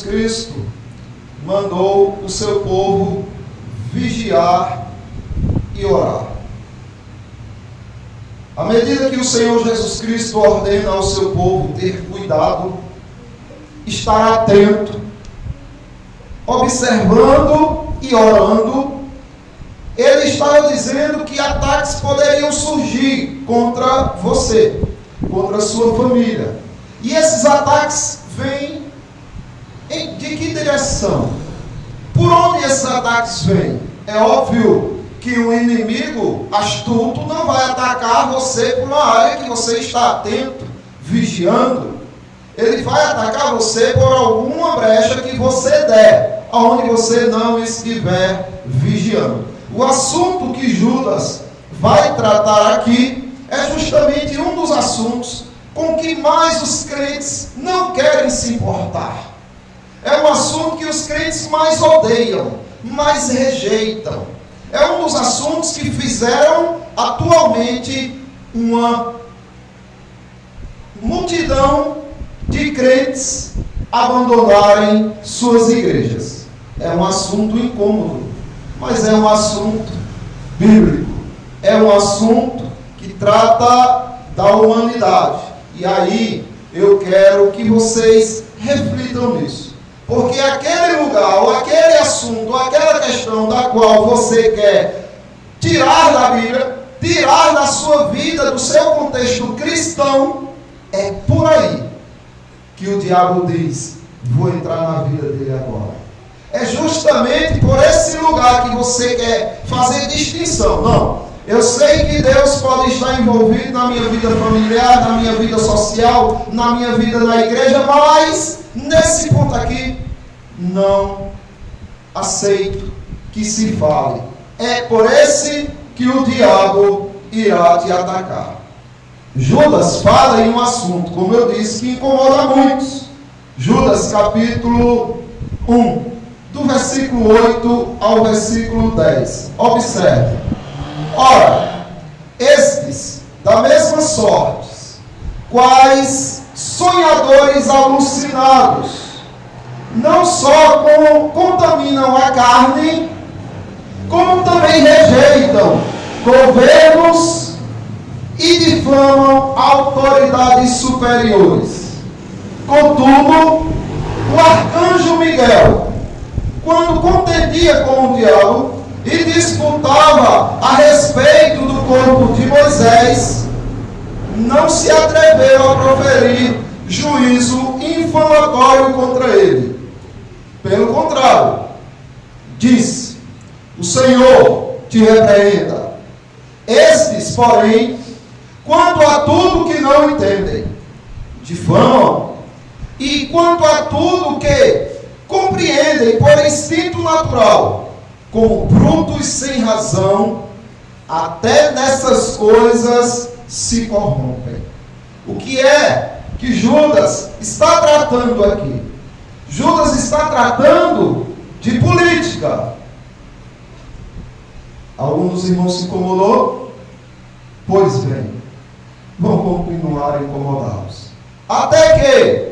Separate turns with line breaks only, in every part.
Cristo mandou o seu povo vigiar e orar. À medida que o Senhor Jesus Cristo ordena ao seu povo ter cuidado, estar atento, observando e orando, ele estava dizendo que ataques poderiam surgir contra você, contra a sua família. E esses ataques vêm de que direção? Por onde esses ataques vêm? É óbvio que um inimigo astuto não vai atacar você por uma área que você está atento, vigiando. Ele vai atacar você por alguma brecha que você der, aonde você não estiver vigiando. O assunto que Judas vai tratar aqui é justamente um dos assuntos com que mais os crentes não querem se importar. É um assunto que os crentes mais odeiam, mais rejeitam. É um dos assuntos que fizeram atualmente uma multidão de crentes abandonarem suas igrejas. É um assunto incômodo, mas é um assunto bíblico. É um assunto que trata da humanidade. E aí eu quero que vocês reflitam nisso. Porque aquele lugar, ou aquele assunto, ou aquela questão da qual você quer tirar da Bíblia, tirar da sua vida, do seu contexto cristão, é por aí que o diabo diz: vou entrar na vida dele agora. É justamente por esse lugar que você quer fazer distinção. Não, eu sei que Deus pode estar envolvido na minha vida familiar, na minha vida social, na minha vida na igreja, mas nesse ponto aqui, não aceito que se fale. É por esse que o diabo irá te atacar. Judas fala em um assunto, como eu disse, que incomoda muitos. Judas capítulo 1, do versículo 8 ao versículo 10. Observe. Ora, estes, da mesma sorte, quais sonhadores alucinados, não só contaminam a carne, como também rejeitam governos e difamam autoridades superiores. Contudo, o arcanjo Miguel, quando contendia com o diabo e disputava a respeito do corpo de Moisés, não se atreveu a proferir juízo infamatório contra ele. Pelo contrário, disse: o Senhor te repreenda. Estes, porém, quanto a tudo que não entendem, difamam, e quanto a tudo que compreendem por instinto natural, como brutos sem razão, até nessas coisas se corrompem. O que é que Judas está tratando aqui? Judas está tratando de política. Alguns irmãos se incomodou? Pois bem, vão continuar incomodados. Até que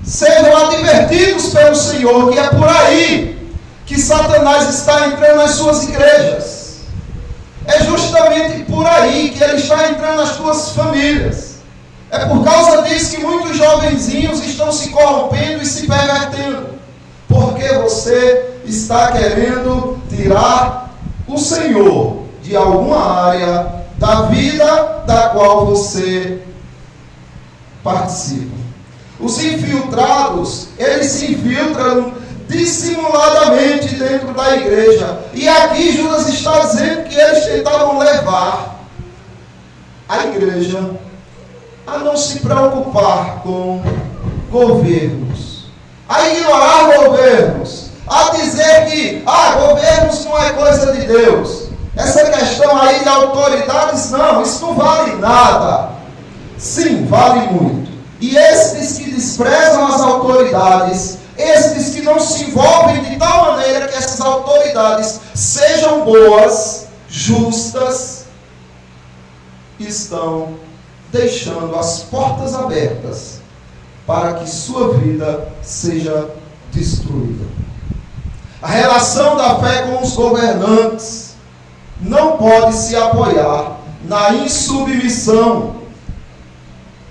sejam advertidos pelo Senhor que é por aí que Satanás está entrando nas suas igrejas. É justamente por aí que ele está entrando nas suas famílias. É por causa disso que muitos jovenzinhos estão se corrompendo e se pervertendo. Porque você está querendo tirar o Senhor de alguma área da vida da qual você participa. Os infiltrados, eles se infiltram dissimuladamente dentro da igreja. E aqui Judas está dizendo que eles tentavam levar a igreja a não se preocupar com governos, a ignorar governos, a dizer que governos não é coisa de Deus. Essa questão aí de autoridades, não, isso não vale nada. Sim, vale muito. E estes que desprezam as autoridades, estes que não se envolvem de tal maneira que essas autoridades sejam boas, justas, estão deixando as portas abertas para que sua vida seja destruída. A relação da fé com os governantes não pode se apoiar na insubmissão,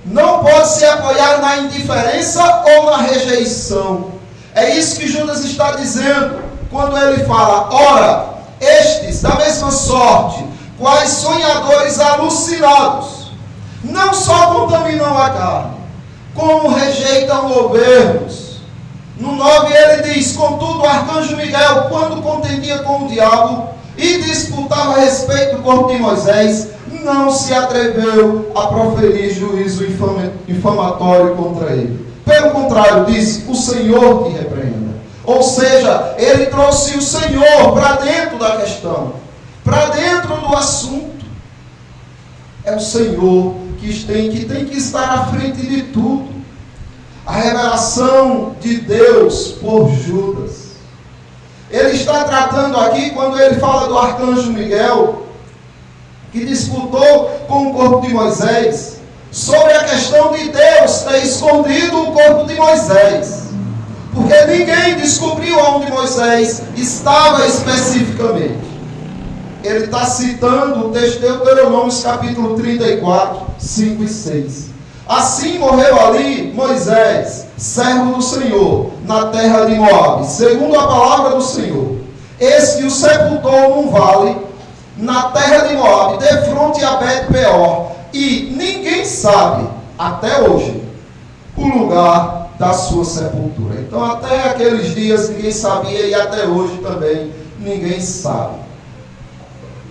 não pode se apoiar na indiferença ou na rejeição. É isso que Judas está dizendo quando ele fala: ora, estes da mesma sorte, quais sonhadores alucinados, não só contaminam a carne, como rejeitam governos. No 9 ele diz: contudo o arcanjo Miguel, quando contendia com o diabo e disputava a respeito do corpo de Moisés, não se atreveu a proferir juízo infamatório contra ele. Pelo contrário, disse: o Senhor te repreenda. Ou seja, ele trouxe o Senhor para dentro da questão, para dentro do assunto. É o Senhor que tem que estar à frente de tudo. A revelação de Deus por Judas. Ele está tratando aqui, quando ele fala do arcanjo Miguel, que disputou com o corpo de Moisés, sobre a questão de Deus ter escondido o corpo de Moisés. Porque ninguém descobriu onde Moisés estava especificamente. Ele está citando o texto de Deuteronômio, capítulo 34, 5 e 6. Assim morreu ali Moisés, servo do Senhor, na terra de Moabe, segundo a palavra do Senhor. Eis que o sepultou num vale, na terra de Moabe, defronte a Bet-peor, e ninguém sabe, até hoje, o lugar da sua sepultura. Então, até aqueles dias ninguém sabia, e até hoje também ninguém sabe.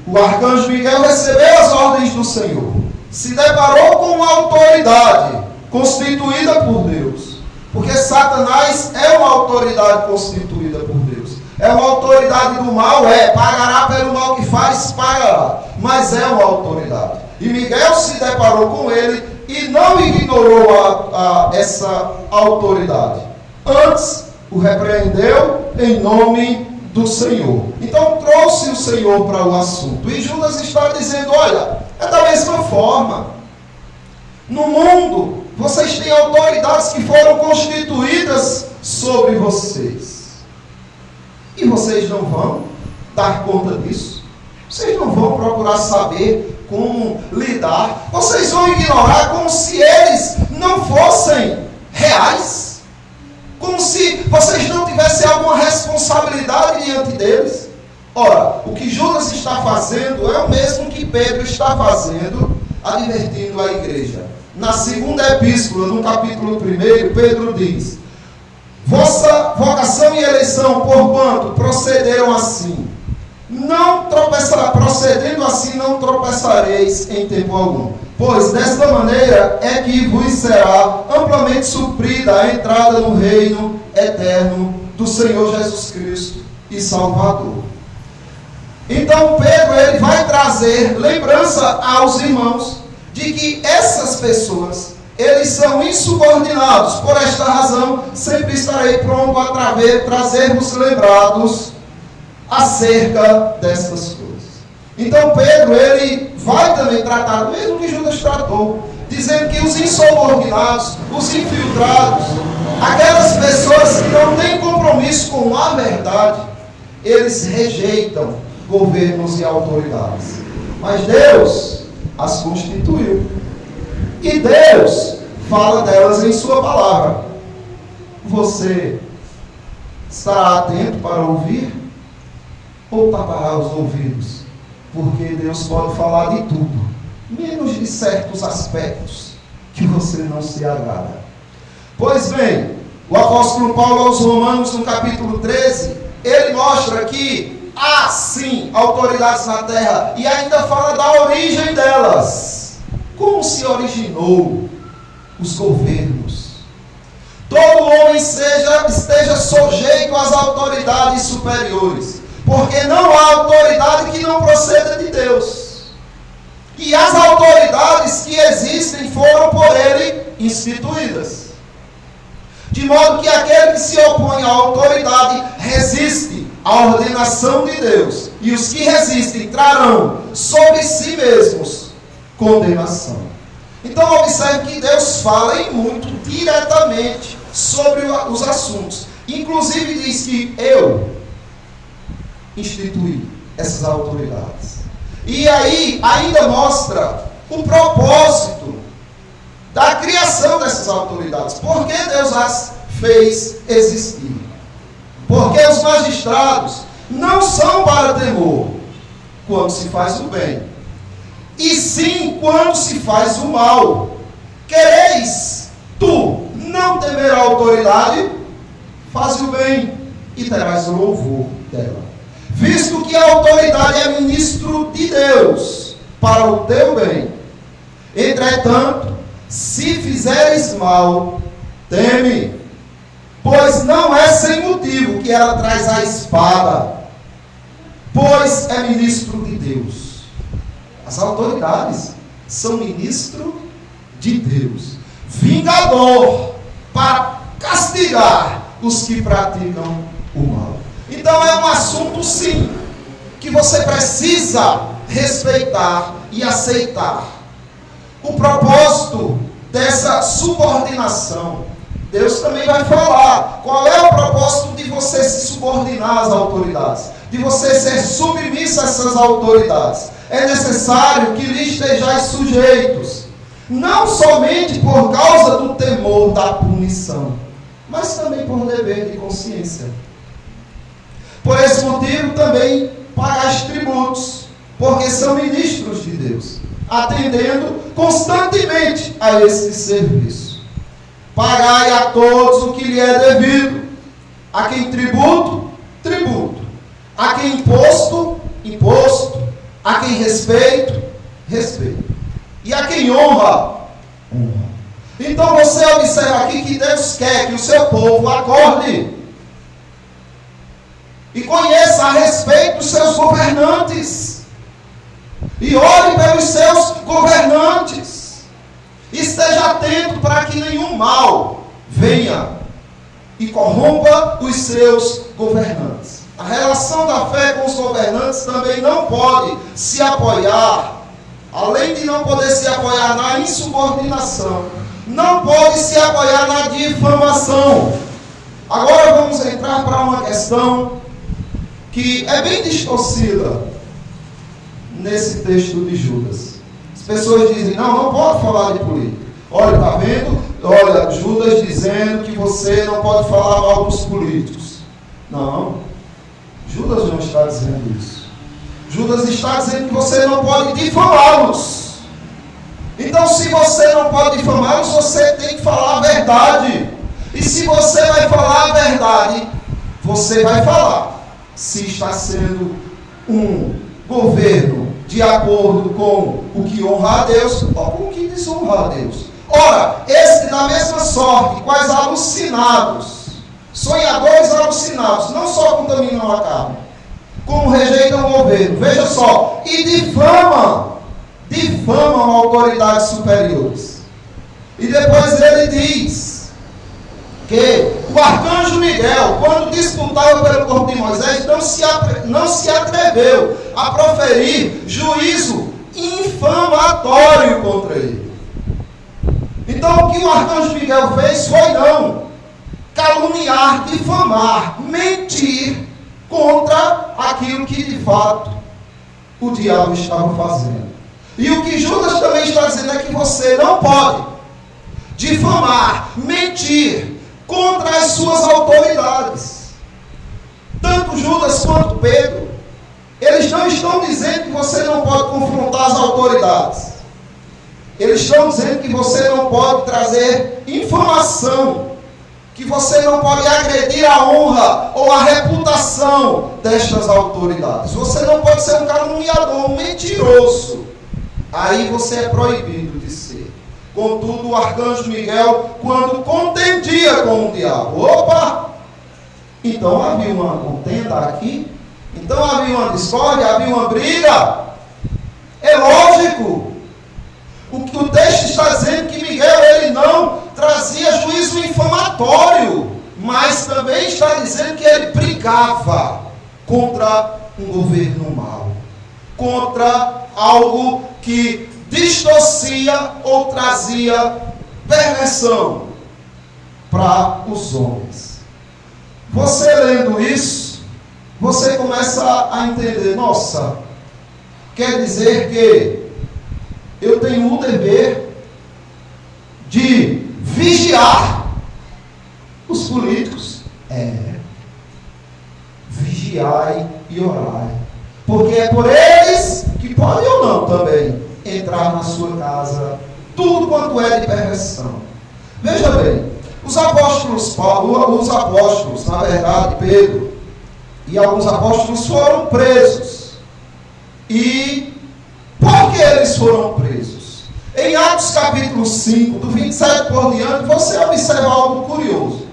O arcanjo Miguel recebeu as ordens do Senhor, se deparou com uma autoridade constituída por Deus, porque Satanás é uma autoridade constituída por Deus, é uma autoridade do mal, pagará pelo mal que faz, pagará, mas é uma autoridade. E Miguel se deparou com ele e não ignorou essa autoridade, antes o repreendeu em nome do Senhor. Então trouxe o Senhor para o assunto. E Judas está dizendo: olha, é da mesma forma. No mundo, vocês têm autoridades que foram constituídas sobre vocês. E vocês não vão dar conta disso. Vocês não vão procurar saber como lidar. Vocês vão ignorar como se eles não fossem reais. Como se vocês não tivessem alguma responsabilidade diante deles. Ora, o que Judas está fazendo é o mesmo que Pedro está fazendo, advertindo a igreja. Na segunda epístola, no capítulo 1, Pedro diz: vossa vocação e eleição, porquanto procederam assim, procedendo assim não tropeçareis em tempo algum. Pois desta maneira é que vos será amplamente suprida a entrada no reino eterno do Senhor Jesus Cristo e Salvador. Então Pedro ele vai trazer lembrança aos irmãos de que essas pessoas, eles são insubordinados. Por esta razão, sempre estarei pronto a trazer-vos lembrados acerca destas coisas. Então Pedro, ele vai também tratar do mesmo que Judas tratou, dizendo que os insubordinados, os infiltrados, aquelas pessoas que não têm compromisso com a verdade, eles rejeitam governos e autoridades. Mas Deus as constituiu. E Deus fala delas em sua palavra. Você estará atento para ouvir ou tapará os ouvidos? Porque Deus pode falar de tudo, menos de certos aspectos que você não se agrada. Pois bem, o apóstolo Paulo aos Romanos, no capítulo 13, ele mostra que há sim autoridades na terra, e ainda fala da origem delas. Como se originou os governos? Todo homem esteja sujeito às autoridades superiores, porque não há autoridade que não proceda de Deus. E as autoridades que existem foram por ele instituídas. De modo que aquele que se opõe à autoridade resiste à ordenação de Deus. E os que resistem trarão sobre si mesmos condenação. Então observe que Deus fala em muito diretamente sobre os assuntos. Inclusive diz que eu instituí essas autoridades. E aí ainda mostra o propósito da criação dessas autoridades. Por que Deus as fez existir? Porque os magistrados não são para temor quando se faz o bem, e sim quando se faz o mal. Quereis tu não temer a autoridade? Faz o bem e terás o louvor dela, visto que a autoridade é ministro de Deus para o teu bem. Entretanto, se fizeres mal, teme, pois não é sem motivo que ela traz a espada, pois é ministro de Deus. As autoridades são ministro de Deus, vingador para castigar os que praticam o mal. Então é um assunto, sim, que você precisa respeitar e aceitar. O propósito dessa subordinação, Deus também vai falar. Qual é o propósito de você se subordinar às autoridades? De você ser submisso a essas autoridades? É necessário que lhe estejais sujeitos, não somente por causa do temor da punição, mas também por dever de consciência. Por esse motivo também pagais tributos, porque são ministros de Deus, atendendo constantemente a esse serviço. Pagai a todos o que lhe é devido. A quem tributo, tributo. A quem imposto, imposto. A quem respeito, respeito. E a quem honra, honra. Então você observa aqui que Deus quer que o seu povo acorde e conheça a respeito dos seus governantes, e olhe pelos seus governantes, esteja atento para que nenhum mal venha e corrompa os seus governantes. A relação da fé com os governantes também não pode se apoiar, além de não poder se apoiar na insubordinação, não pode se apoiar na difamação. Agora vamos entrar para uma questão que é bem distorcida nesse texto de Judas. As pessoas dizem, não pode falar de política. Olha, está vendo? Olha, Judas dizendo que você não pode falar mal dos políticos. Não, Judas não está dizendo isso. Judas está dizendo que você não pode difamá-los. Então, se você não pode difamá-los, você tem que falar a verdade. E se você vai falar a verdade, você vai falar se está sendo um governo de acordo com o que honra a Deus ou com o que desonra a Deus. Ora, esse da mesma sorte, quais alucinados, sonhadores alucinados, não só contaminam a carne, como rejeitam o governo, veja só, e difamam autoridades superiores. E depois ele diz que o arcanjo Miguel, quando disputava pelo corpo de Moisés, não se atreveu a proferir juízo infamatório contra ele. Então o que o arcanjo Miguel fez foi não caluniar, difamar, mentir contra aquilo que de fato o diabo estava fazendo. E o que Judas também está dizendo é que você não pode difamar, mentir contra as suas autoridades. Tanto Judas quanto Pedro, eles não estão dizendo que você não pode confrontar as autoridades. Eles estão dizendo que você não pode trazer informação, que você não pode agredir a honra ou a reputação destas autoridades. Você não pode ser um caluniador, um mentiroso. Aí você é proibido de ser. Contudo, o arcanjo Miguel, quando contendia com o diabo, então havia uma contenda aqui, então havia uma discórdia, havia uma briga. É lógico. O que o texto está dizendo que Miguel, ele não trazia juízo infamatório, mas também está dizendo que ele brigava contra um governo mau, contra algo que distorcia ou trazia perversão para os homens. Você lendo isso, você começa a entender, nossa, quer dizer que eu tenho o dever de vigiar os políticos. Vigiai e orai. Porque é por eles que podem ou não também entrar na sua casa tudo quanto é de perversão. Veja bem, os apóstolos, na verdade, Pedro e alguns apóstolos foram presos. E por que eles foram presos? Em Atos capítulo 5, do 27 por diante, você observa algo curioso.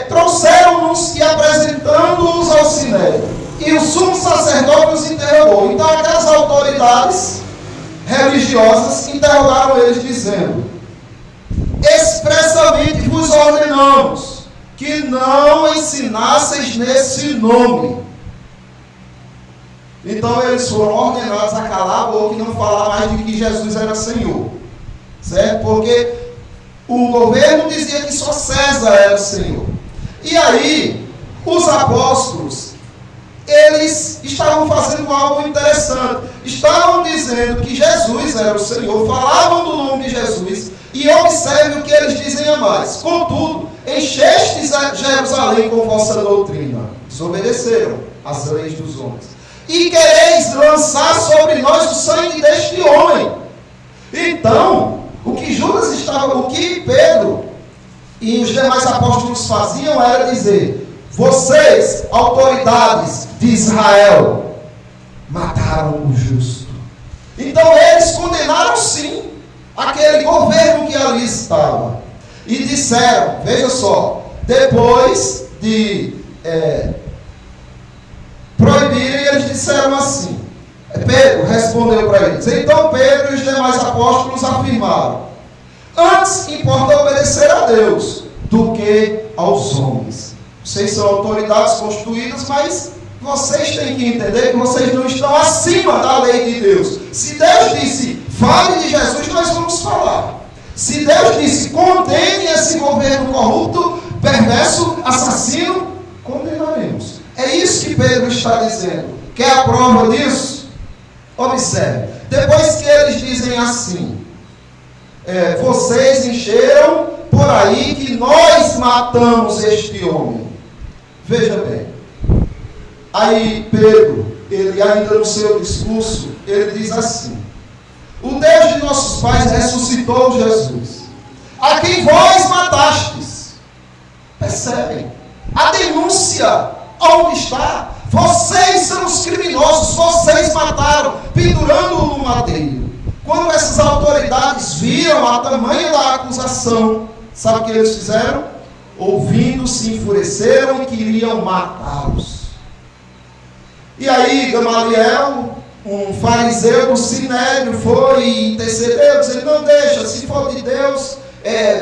Trouxeram-nos e apresentando-os ao Sinédrio. E o sumo sacerdote os interrogou. Então aquelas autoridades religiosas interrogaram eles, dizendo: expressamente vos ordenamos que não ensinasseis nesse nome. Então eles foram ordenados a calar a boca e não falar mais de que Jesus era Senhor, certo? Porque o governo dizia que só César era Senhor. E aí os apóstolos, eles estavam fazendo algo interessante. Estavam dizendo que Jesus era o Senhor, falavam do nome de Jesus. E observe o que eles dizem a mais: contudo, enchestes Jerusalém com vossa doutrina, desobedeceram às leis dos homens, e quereis lançar sobre nós o sangue deste homem. Então, o que Pedro e os demais apóstolos faziam era dizer: vocês, autoridades de Israel, mataram o justo. Então eles condenaram sim aquele governo que ali estava. E disseram, veja só, depois de proibirem, eles disseram assim. Pedro respondeu para eles. Então Pedro e os demais apóstolos afirmaram: antes importa obedecer a Deus do que aos homens. Vocês são autoridades constituídas, mas vocês têm que entender que vocês não estão acima da lei de Deus. Se Deus disse, fale de Jesus, nós vamos falar. Se Deus disse, condene esse governo corrupto, perverso, assassino, condenaremos. É isso que Pedro está dizendo. Quer a prova disso? Observe. Depois que eles dizem assim, vocês encheram por aí que nós matamos este homem. Veja bem. Aí Pedro, ele ainda no seu discurso, ele diz assim: o Deus de nossos pais ressuscitou Jesus, a quem vós matastes. Percebem? A denúncia onde está? Vocês são os criminosos, vocês mataram, pendurando-o no madeiro. Quando essas autoridades viram a tamanha da acusação, sabe o que eles fizeram? Ouvindo, se enfureceram e queriam matá-los. E aí Gamaliel, um fariseu do Sinédrio, foi e intercedeu, dizendo: não deixa, se for de Deus,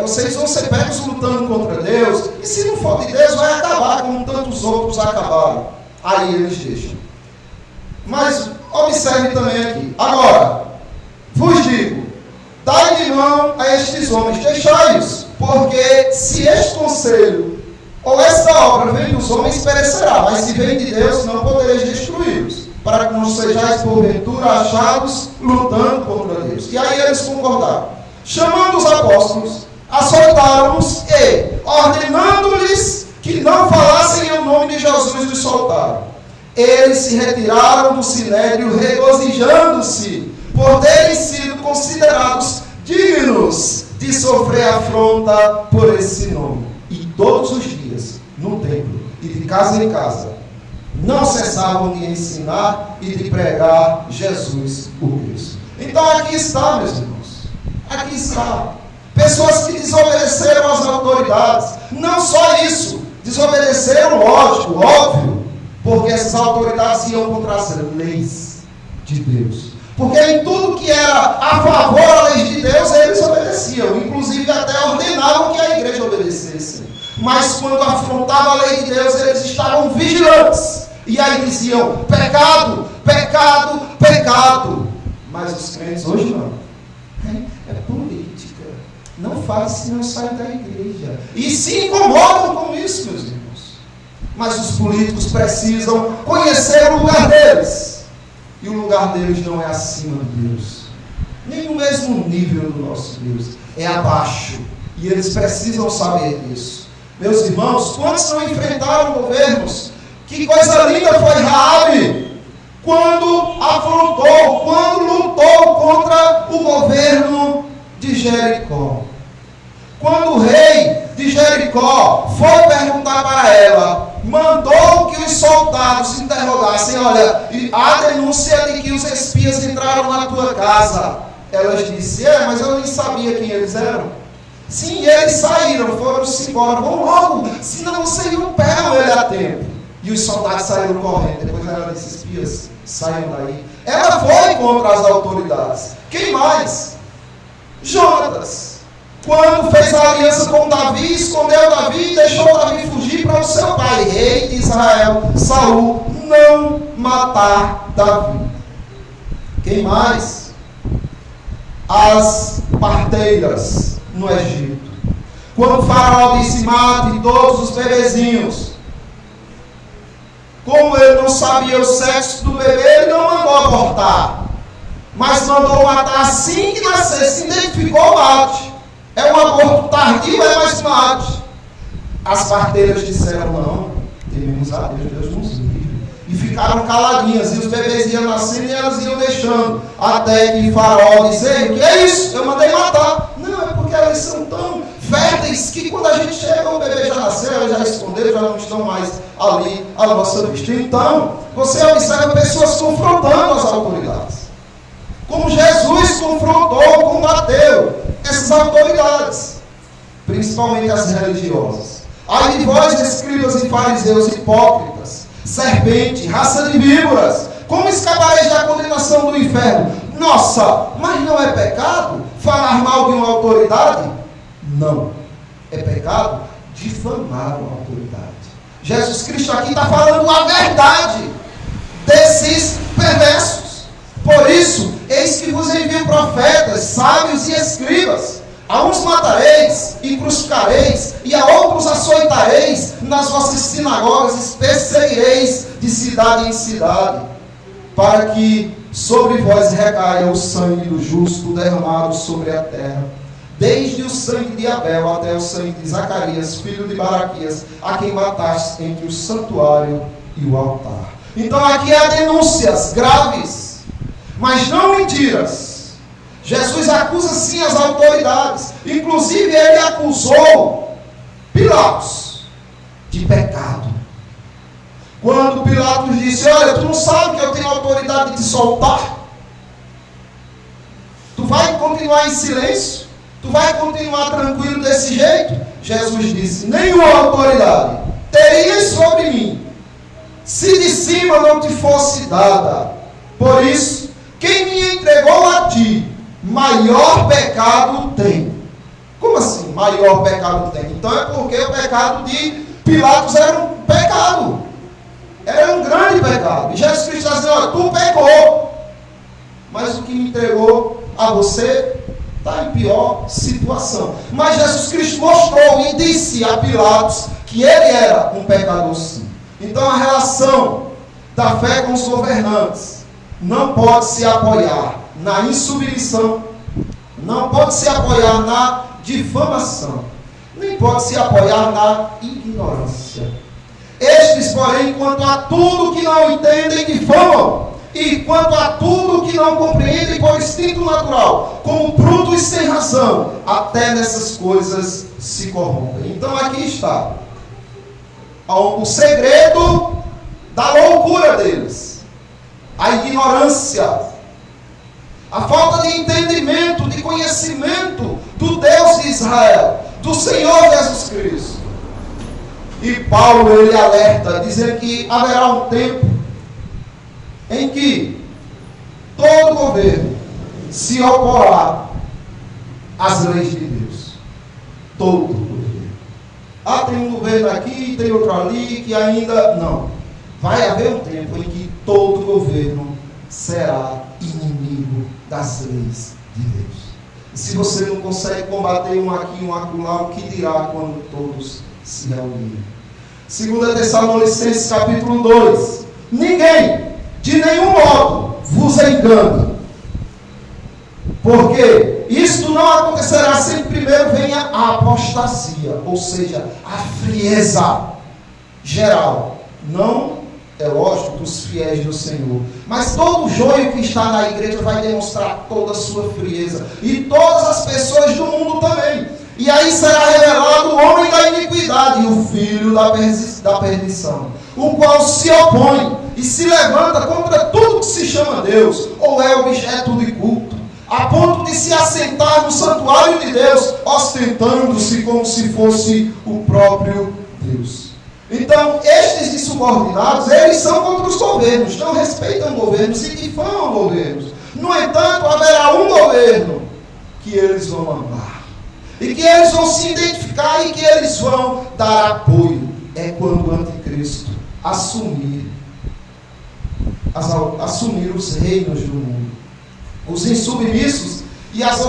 vocês vão ser pegos lutando contra Deus, e se não for de Deus, vai acabar como tantos outros acabaram. Aí eles deixam. Mas observe também aqui. Agora, vos digo, dai de mão a estes homens, deixai-os, porque se este conselho ou esta obra vem dos homens, perecerá, mas se vem de Deus, não podereis destruí-los, para que não sejais porventura achados lutando contra Deus. E aí eles concordaram. Chamando os apóstolos, açoitaram-nos e, ordenando-lhes que não falassem em nome de Jesus, os soltaram. Eles se retiraram do Sinédrio, regozijando-se por terem sido considerados dignos de sofrer afronta por esse nome. E todos os dias, no templo e de casa em casa, não cessavam de ensinar e de pregar Jesus o Cristo. Então aqui está, meus irmãos, aqui está. Pessoas que desobedeceram às autoridades. Não só isso, desobedeceram, lógico, óbvio, porque essas autoridades iam contra as leis de Deus. Porque em tudo que era a favor da lei de Deus, eles obedeciam. Inclusive até ordenavam que a igreja obedecesse. Mas quando afrontava a lei de Deus, eles estavam vigilantes. E aí diziam: pecado, pecado, pecado. Mas os crentes hoje não. É política. Não faz se não sai da igreja. E se incomodam com isso, meus irmãos. mas os políticos precisam conhecer o lugar deles. E o lugar deles não é acima de Deus, nem no mesmo nível do nosso Deus, é abaixo. E eles precisam saber disso. Meus irmãos, quantos não enfrentaram governos? Que coisa linda foi Raabe, quando afrontou, quando lutou contra o governo de Jericó. Quando o rei de Jericó foi perguntar para ela, mandou que os soldados interrogassem: olha, há denúncia de que os espias entraram na tua casa. Elas disseram: mas eu nem sabia quem eles eram. Sim, eles saíram, foram-se embora, vão logo, senão vocês não pegam ele a tempo. E os soldados saíram correndo. Depois ela disse: espias, saiam daí. Ela foi contra as autoridades. Quem mais? Jonatas, quando fez a aliança com Davi, escondeu Davi e deixou Davi fugir para o seu pai, rei de Israel, Saul, não matar Davi. Quem mais? As parteiras no Egito. Quando o faraó disse: mate todos os bebezinhos. Como ele não sabia o sexo do bebê, ele não mandou abortar, mas mandou matar assim que nascesse. Identificou o mate. É um aborto tardio, mas mate. As parteiras disseram: não, tememos a Deus, Deus nos livre. E ficaram caladinhas, e os bebês iam nascendo e elas iam deixando, até que Faraó disse: ei, o que é isso? Eu mandei matar. Não, é porque elas são tão férteis que quando a gente chega, o bebê já nasceu, elas já esconderam, já não estão mais ali à nossa vista. Então, você observa pessoas confrontando as autoridades, como Jesus confrontou, combateu essas autoridades, principalmente as religiosas. Ai de vós, escribas e fariseus hipócritas, serpente, raça de víboras, como escapareis da condenação do inferno? Nossa, mas não é pecado falar mal de uma autoridade? Não, é pecado difamar uma autoridade. Jesus Cristo aqui está falando a verdade desses perversos. Por isso, eis que vos envio profetas, sábios e escribas. A uns matareis e crucificareis, e a outros açoitareis, nas vossas sinagogas perseguireis de cidade em cidade, para que sobre vós recaia o sangue do justo derramado sobre a terra, desde o sangue de Abel até o sangue de Zacarias, filho de Baraquias, a quem mataste entre o santuário e o altar. Então aqui há denúncias graves, mas não mentiras. Jesus acusa sim as autoridades. Inclusive ele acusou Pilatos de pecado. Quando Pilatos disse: olha, tu não sabe que eu tenho autoridade de te soltar? Tu vai continuar em silêncio? Tu vai continuar tranquilo desse jeito? Jesus disse: nenhuma autoridade terias sobre mim, se de cima não te fosse dada. Por isso, quem me entregou a ti, maior pecado tem. Como assim, maior pecado tem? Então é porque o pecado de Pilatos era um pecado. Era um grande pecado. E Jesus Cristo está dizendo: olha, tu pecou, mas o que me entregou a você está em pior situação. Mas Jesus Cristo mostrou e disse a Pilatos que ele era um pecador sim. Então a relação da fé com os governantes não pode se apoiar na insubmissão, não pode se apoiar na difamação, nem pode se apoiar na ignorância. Estes, porém, quanto a tudo que não entendem, difamam, e quanto a tudo que não compreendem por instinto natural, como brutos sem razão, até nessas coisas se corrompem. Então aqui está o segredo da loucura deles: a ignorância, a falta de entendimento, de conhecimento do Deus de Israel, do Senhor Jesus Cristo. E Paulo ele alerta, dizendo que haverá um tempo em que todo governo se oporá às leis de Deus. Todo governo. Ah, tem um governo aqui, tem outro ali, que ainda não. Vai haver um tempo em que todo governo será inimigo das leis de Deus. E se você não consegue combater um aqui, um acolá, o que dirá quando todos se reunirem? 2 Tessalonicenses capítulo 2. Ninguém, de nenhum modo, vos engane. Porque isto não acontecerá sem primeiro venha a apostasia, ou seja, a frieza geral. Não, é lógico, dos fiéis do Senhor. Mas todo joio que está na igreja vai demonstrar toda a sua frieza. E todas as pessoas do mundo também. E aí será revelado o homem da iniquidade, o filho da perdição, o qual se opõe e se levanta contra tudo que se chama Deus, ou é objeto de culto, a ponto de se assentar no santuário de Deus, ostentando-se como se fosse o próprio Deus. Então, estes insubordinados, eles são contra os governos, não respeitam governos e difamam governos. No entanto, haverá um governo que eles vão amar, e que eles vão se identificar e que eles vão dar apoio. É quando o anticristo assumir os reinos do mundo. Os insubmissos e as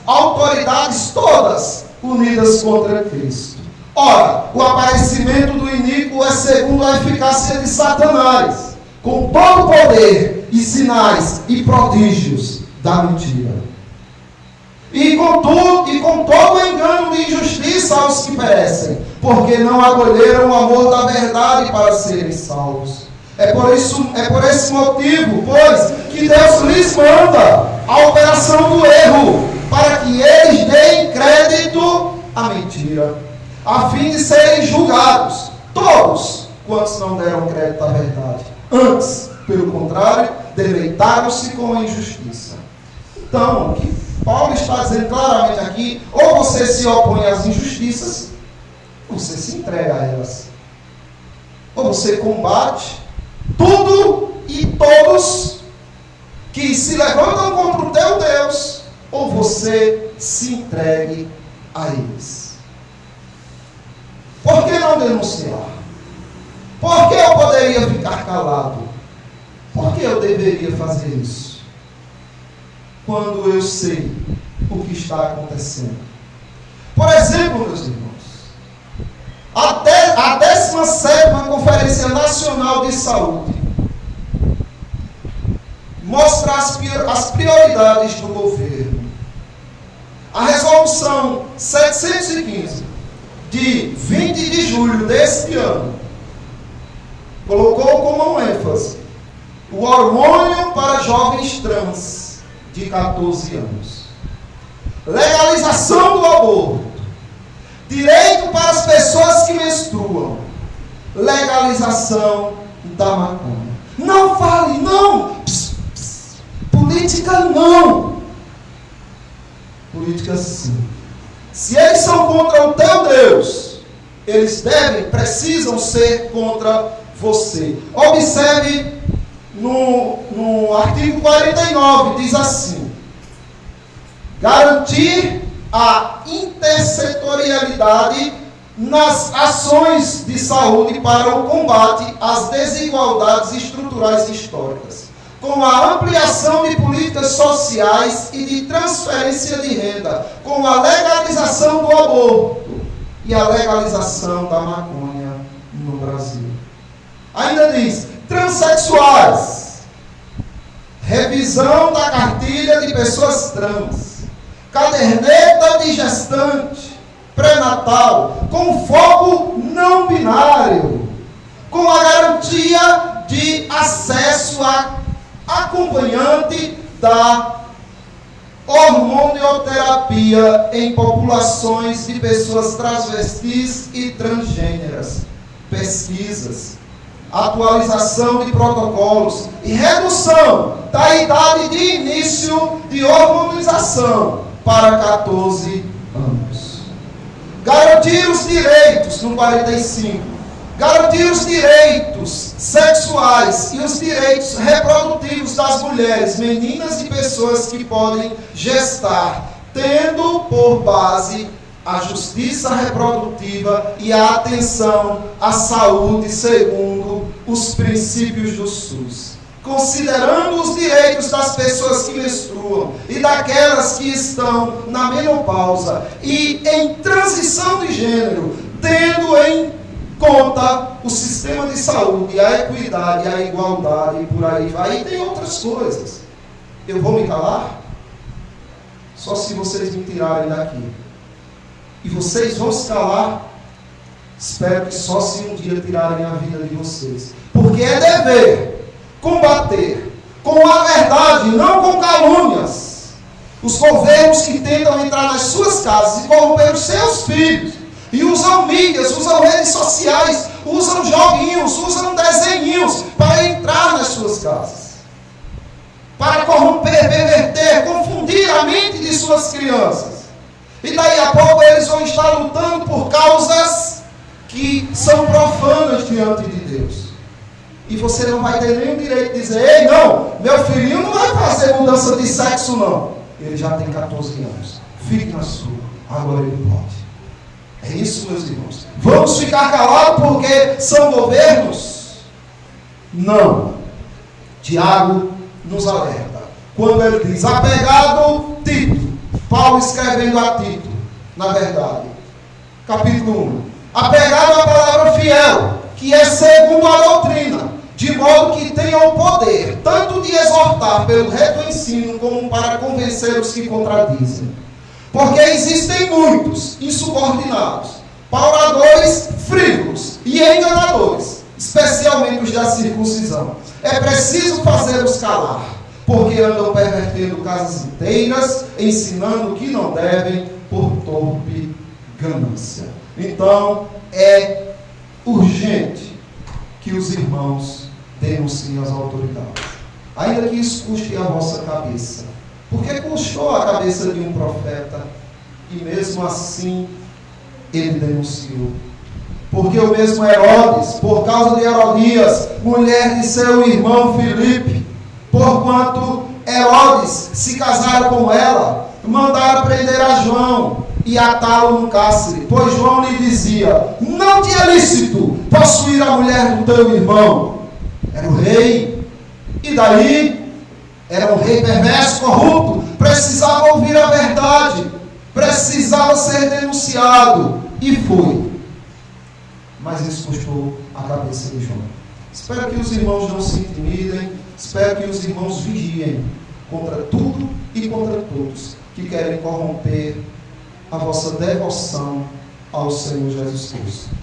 autoridades todas unidas contra Cristo. Ora, o aparecimento do iníquo é segundo a eficácia de Satanás, com todo o poder e sinais e prodígios da mentira. E com todo o engano de injustiça aos que perecem, porque não acolheram o amor da verdade para serem salvos. É por esse motivo, pois, que Deus lhes manda a operação do erro, para que eles deem crédito à mentira, a fim de serem julgados, todos quantos não deram crédito à verdade. Antes, pelo contrário, deleitaram-se com a injustiça. Então, o que Paulo está dizendo claramente aqui, ou você se opõe às injustiças, ou você se entrega a elas. Ou você combate tudo e todos que se levantam contra o teu Deus, ou você se entregue a eles. Por que não denunciar? Por que eu poderia ficar calado? Por que eu deveria fazer isso? Quando eu sei o que está acontecendo. Por exemplo, meus irmãos, a 17ª Conferência Nacional de Saúde mostra as prioridades do governo. A resolução 715 de 20 de julho deste ano colocou como ênfase o hormônio para jovens trans de 14 anos, legalização do aborto, direito para as pessoas que menstruam, legalização da maconha. Não fale, não! Política não! Política sim. Se eles são contra o teu Deus, eles precisam ser contra você. Observe no artigo 49, diz assim: garantir a intersetorialidade nas ações de saúde para o combate às desigualdades estruturais e históricas, com a ampliação de políticas sociais e de transferência de renda, com a legalização do aborto e a legalização da maconha no Brasil. Ainda diz: transexuais, revisão da cartilha de pessoas trans, caderneta de gestante, pré-natal, com foco não binário, com a garantia de acesso a acompanhante da hormonioterapia em populações de pessoas transvestis e transgêneras, pesquisas, atualização de protocolos e redução da idade de início de hormonização para 14 anos. Garantir os direitos, no 45, garantir os direitos sexuais e os direitos reprodutivos das mulheres, meninas e pessoas que podem gestar, tendo por base a justiça reprodutiva e a atenção à saúde segundo os princípios do SUS, considerando os direitos das pessoas que menstruam e daquelas que estão na menopausa e em transição de gênero, tendo em conta o sistema de saúde, a equidade, a igualdade, e por aí vai. E tem outras coisas. Eu vou me calar? Só se vocês me tirarem daqui. E vocês vão se calar? Espero que só se um dia tirarem a vida de vocês. Porque é dever combater com a verdade, não com calúnias, os governos que tentam entrar nas suas casas e corromper os seus filhos. E usam mídias, usam redes sociais, usam joguinhos, usam desenhinhos para entrar nas suas casas. Para corromper, perverter, confundir a mente de suas crianças. E daí a pouco eles vão estar lutando por causas que são profanas diante de Deus. E você não vai ter nenhum direito de dizer: ei, não, meu filhinho não vai fazer mudança de sexo, não. Ele já tem 14 anos. Fique na sua, agora ele pode. É isso, meus irmãos. Vamos ficar calados porque são governos? Não. Tiago nos alerta. Quando ele diz: apegado Tito, Paulo escrevendo a Tito, na verdade, capítulo 1. Apegado à palavra fiel, que é segundo a doutrina, de modo que tenha o poder, tanto de exortar pelo reto ensino, como para convencer os que contradizem. Porque existem muitos insubordinados, pauradores frívolos e enganadores, especialmente os da circuncisão. É preciso fazê-los calar, porque andam pervertendo casas inteiras, ensinando o que não devem, por torpe ganância. Então, é urgente que os irmãos denunciem as autoridades, ainda que isso custe a vossa cabeça. Porque custou a cabeça de um profeta, e mesmo assim ele denunciou. Porque o mesmo Herodes, por causa de Herodias, mulher de seu irmão Filipe, porquanto Herodes se casara com ela, mandaram prender a João e atá-lo no cárcere, pois João lhe dizia: não te é lícito possuir a mulher do teu irmão. Era o rei, e daí era um rei perverso, corrupto, precisava ouvir a verdade, precisava ser denunciado, e foi. Mas isso custou a cabeça de João. Espero que os irmãos não se intimidem, espero que os irmãos vigiem contra tudo e contra todos que querem corromper a vossa devoção ao Senhor Jesus Cristo.